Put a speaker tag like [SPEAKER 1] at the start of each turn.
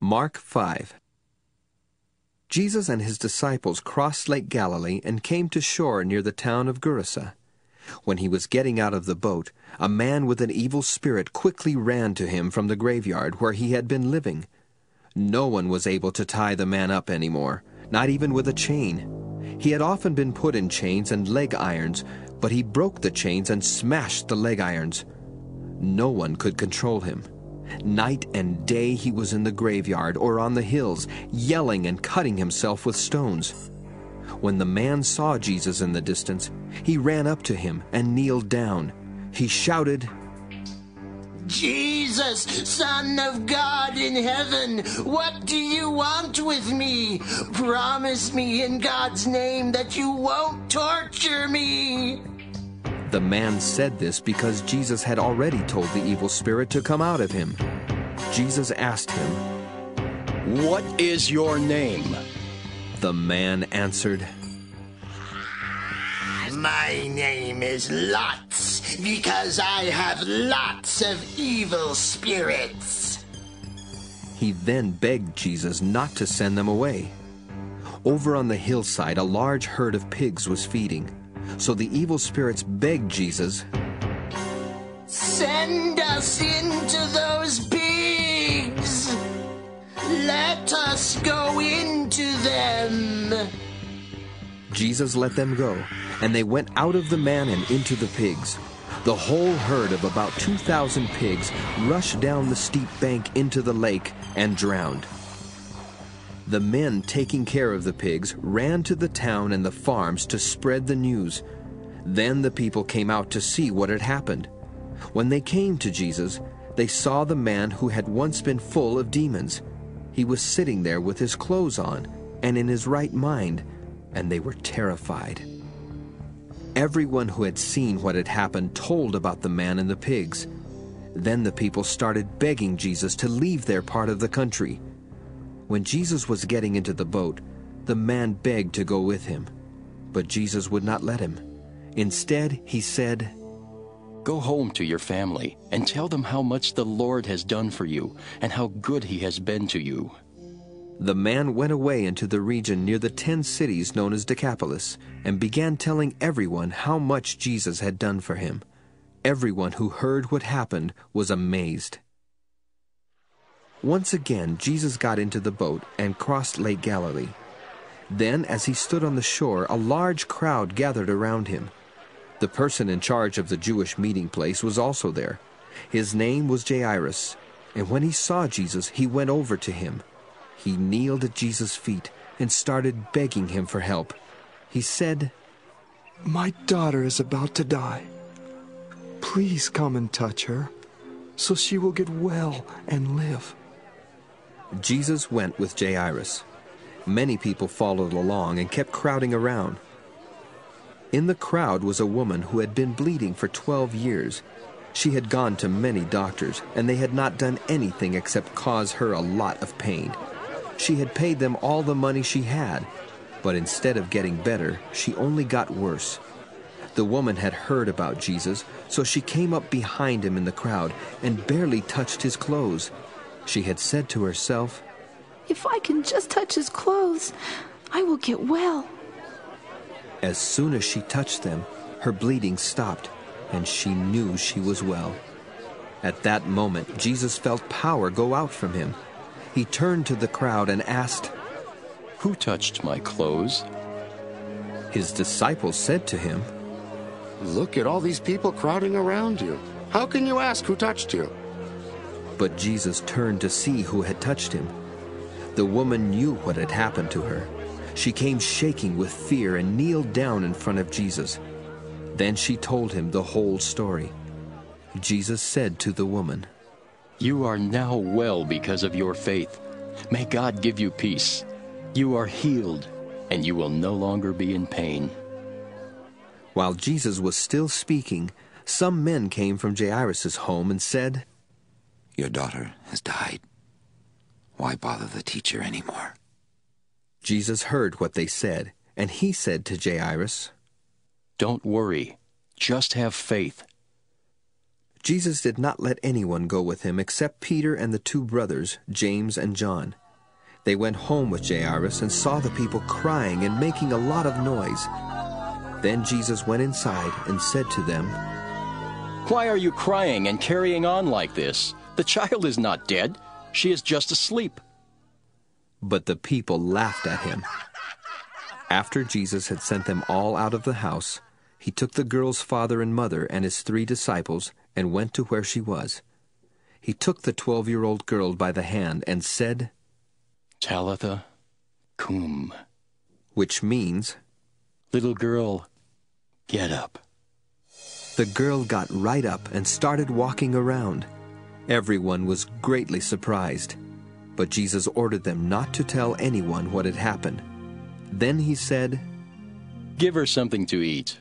[SPEAKER 1] Mark 5. Jesus and his disciples crossed Lake Galilee and came to shore near the town of Gerasa. When he was getting out of the boat, a man with an evil spirit quickly ran to him from the graveyard where he had been living. No one was able to tie the man up anymore, not even with a chain. He had often been put in chains and leg irons, but he broke the chains and smashed the leg irons. No one could control him. Night and day he was in the graveyard or on the hills, yelling and cutting himself with stones. When the man saw Jesus in the distance, he ran up to him and kneeled down. He shouted,
[SPEAKER 2] "Jesus, Son of God in heaven, what do you want with me? Promise me in God's name that you won't torture me."
[SPEAKER 1] The man said this because Jesus had already told the evil spirit to come out of him. Jesus asked him,
[SPEAKER 3] "What is your name?"
[SPEAKER 1] The man answered,
[SPEAKER 2] "My name is Lots, because I have lots of evil spirits."
[SPEAKER 1] He then begged Jesus not to send them away. Over on the hillside, a large herd of pigs was feeding. So the evil spirits begged Jesus,
[SPEAKER 2] "Send us into those pigs. Let us go into them."
[SPEAKER 1] Jesus let them go, and they went out of the man and into the pigs. The whole herd of about 2,000 pigs rushed down the steep bank into the lake and drowned. The men taking care of the pigs ran to the town and the farms to spread the news. Then the people came out to see what had happened. When they came to Jesus, they saw the man who had once been full of demons. He was sitting there with his clothes on and in his right mind, and they were terrified. Everyone who had seen what had happened told about the man and the pigs. Then the people started begging Jesus to leave their part of the country. When Jesus was getting into the boat, the man begged to go with him, but Jesus would not let him. Instead, he said,
[SPEAKER 3] "Go home to your family and tell them how much the Lord has done for you and how good he has been to you."
[SPEAKER 1] The man went away into the region near the 10 cities known as Decapolis and began telling everyone how much Jesus had done for him. Everyone who heard what happened was amazed. Once again, Jesus got into the boat and crossed Lake Galilee. Then, as he stood on the shore, a large crowd gathered around him. The person in charge of the Jewish meeting place was also there. His name was Jairus, and when he saw Jesus, he went over to him. He kneeled at Jesus' feet and started begging him for help. He said,
[SPEAKER 4] "My daughter is about to die. Please come and touch her, so she will get well and live."
[SPEAKER 1] Jesus went with Jairus. Many people followed along and kept crowding around. In the crowd was a woman who had been bleeding for 12 years. She had gone to many doctors, and they had not done anything except cause her a lot of pain. She had paid them all the money she had, but instead of getting better, she only got worse. The woman had heard about Jesus, so she came up behind him in the crowd and barely touched his clothes. She had said to herself,
[SPEAKER 5] "If I can just touch his clothes, I will get well."
[SPEAKER 1] As soon as she touched them, her bleeding stopped, and she knew she was well. At that moment, Jesus felt power go out from him. He turned to the crowd and asked,
[SPEAKER 3] "Who touched my clothes?"
[SPEAKER 1] His disciples said to him,
[SPEAKER 6] "Look at all these people crowding around you. How can you ask who touched you?"
[SPEAKER 1] But Jesus turned to see who had touched him. The woman knew what had happened to her. She came shaking with fear and kneeled down in front of Jesus. Then she told him the whole story. Jesus said to the woman,
[SPEAKER 3] "You are now well because of your faith. May God give you peace. You are healed, and you will no longer be in pain."
[SPEAKER 1] While Jesus was still speaking, some men came from Jairus' home and said,
[SPEAKER 7] "Your daughter has died. Why bother the teacher anymore?"
[SPEAKER 1] Jesus heard what they said, and he said to Jairus,
[SPEAKER 3] "Don't worry. Just have faith."
[SPEAKER 1] Jesus did not let anyone go with him except Peter and the two brothers, James and John. They went home with Jairus and saw the people crying and making a lot of noise. Then Jesus went inside and said to them,
[SPEAKER 3] Why are you crying and carrying on like this? The child is not dead. She is just asleep.
[SPEAKER 1] But the people laughed at him. After Jesus had sent them all out of the house, he took the girl's father and mother and his 3 disciples and went to where she was. He took the 12-year-old girl by the hand and said,
[SPEAKER 3] Talitha cum,
[SPEAKER 1] which means,
[SPEAKER 3] Little girl, get up.
[SPEAKER 1] The girl got right up and started walking around. Everyone was greatly surprised, but Jesus ordered them not to tell anyone what had happened. Then he said,
[SPEAKER 3] Give her something to eat.